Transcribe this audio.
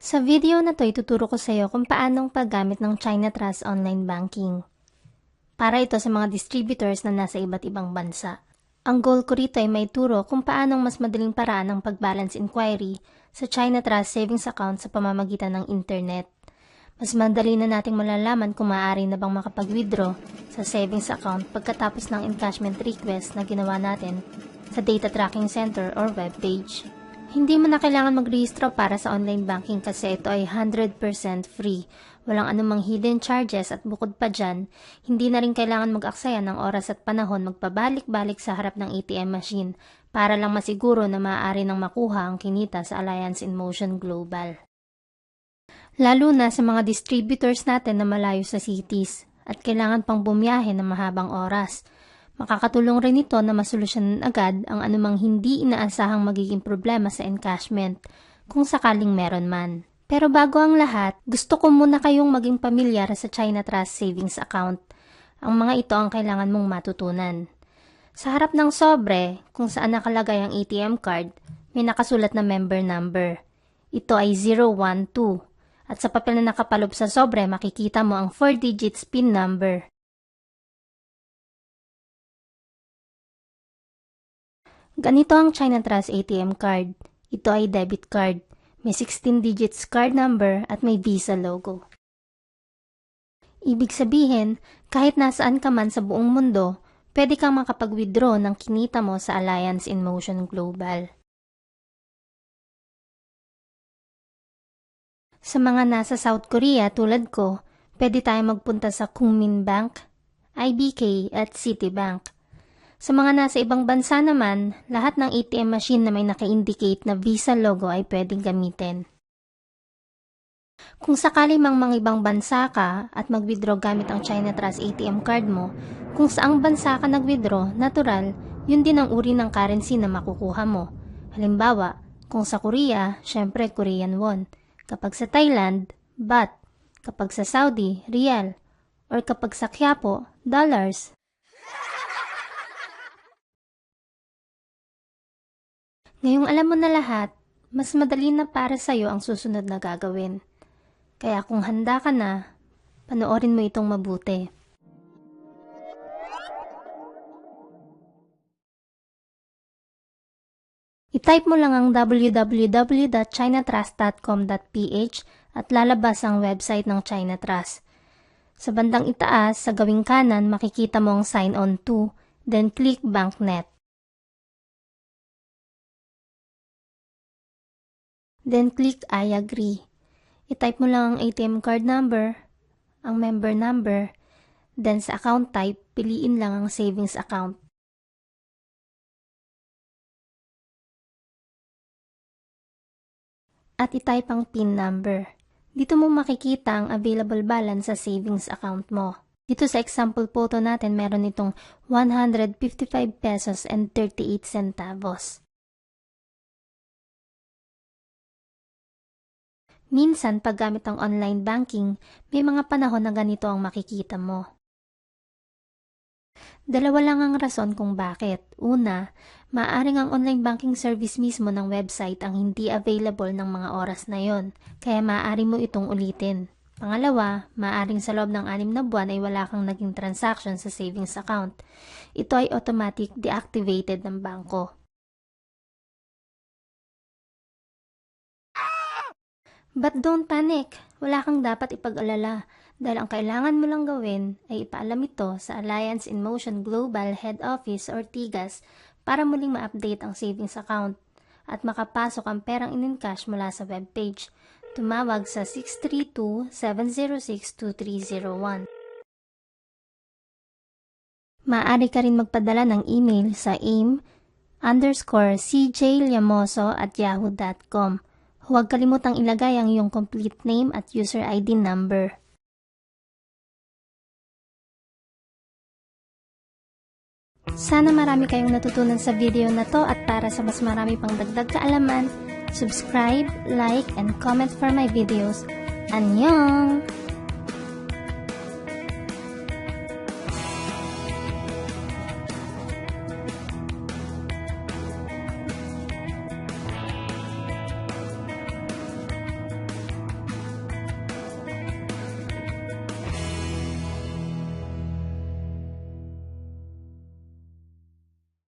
Sa video na to, ituturo ko sa iyo kung paanong paggamit ng China Trust Online Banking. Para ito sa mga distributors na nasa iba't ibang bansa. Ang goal ko rito ay maituro kung paanong mas madaling paraan ang pag-balance inquiry sa China Trust Savings Account sa pamamagitan ng internet. Mas madali na nating malalaman kung maaari na bang makapag-withdraw sa savings account pagkatapos ng encashment request na ginawa natin sa Data Tracking Center or web page. Hindi mo na kailangan mag-rehistro para sa online banking kasi ito ay 100% free. Walang anumang hidden charges at bukod pa dyan, hindi na rin kailangan mag-aksaya ng oras at panahon magpabalik-balik sa harap ng ATM machine para lang masiguro na maaari nang makuha ang kinita sa Alliance in Motion Global. Lalo na sa mga distributors natin na malayo sa cities at kailangan pang bumiyahe ng mahabang oras. Makakatulong rin ito na masolusyonan agad ang anumang hindi inaasahang magiging problema sa encashment kung sakaling meron man. Pero bago ang lahat, gusto ko muna kayong maging pamilyar sa China Trust Savings Account. Ang mga ito ang kailangan mong matutunan. Sa harap ng sobre, kung saan nakalagay ang ATM card, may nakasulat na member number. Ito ay 012. At sa papel na nakapalob sa sobre, makikita mo ang 4 digits PIN number. Ganito ang China Trust ATM card. Ito ay debit card. May 16 digits card number at may Visa logo. Ibig sabihin, kahit nasaan ka man sa buong mundo, pwede kang makapag-withdraw ng kinita mo sa Alliance in Motion Global. Sa mga nasa South Korea tulad ko, pwede tayo magpunta sa Kungmin Bank, IBK at Citibank. Sa mga nasa ibang bansa naman, lahat ng ATM machine na may naka-indicate na Visa logo ay pwedeng gamitin. Kung sakali mang mga ibang bansa ka at mag-withdraw gamit ang China Trust ATM card mo, kung saang bansa ka nag-withdraw, natural, yun din ang uri ng currency na makukuha mo. Halimbawa, kung sa Korea, syempre Korean won. Kapag sa Thailand, baht. Kapag sa Saudi, rial. Or kapag sa Quiapo, dollars. Ngayong alam mo na lahat, mas madali na para sa'yo ang susunod na gagawin. Kaya kung handa ka na, panoorin mo itong mabuti. I-type mo lang ang www.chinatrust.com.ph at lalabas ang website ng China Trust. Sa bandang itaas, sa gawing kanan, makikita mo ang sign on to, then click BankNet. Then click I agree. I-type mo lang ang ATM card number, ang member number, then sa account type, piliin lang ang savings account. At i-type ang PIN number. Dito mo makikita ang available balance sa savings account mo. Dito sa example photo natin, meron itong 155 pesos and 38 centavos. Minsan, pag gamit ang online banking, may mga panahon na ganito ang makikita mo. Dalawa lang ang rason kung bakit. Una, maaaring ang online banking service mismo ng website ang hindi available ng mga oras na yon, kaya maaari mo itong ulitin. Pangalawa, maaaring sa loob ng 6 na buwan ay wala kang naging transaction sa savings account. Ito ay automatic deactivated ng bangko. But don't panic, wala kang dapat ipag-alala dahil ang kailangan mo lang gawin ay ipaalam ito sa Alliance in Motion Global Head Office or TIGAS para muling ma-update ang savings account at makapasok ang perang in-encash mula sa webpage. Tumawag sa 632-706-2301. Maaari ka rin magpadala ng email sa aim_cjlyamoso@yahoo.com. Huwag kalimutang ilagay ang iyong complete name at user ID number. Sana marami kayong natutunan sa video na to at para sa mas marami pang dagdag kaalaman, subscribe, like, and comment for my videos. Annyeong!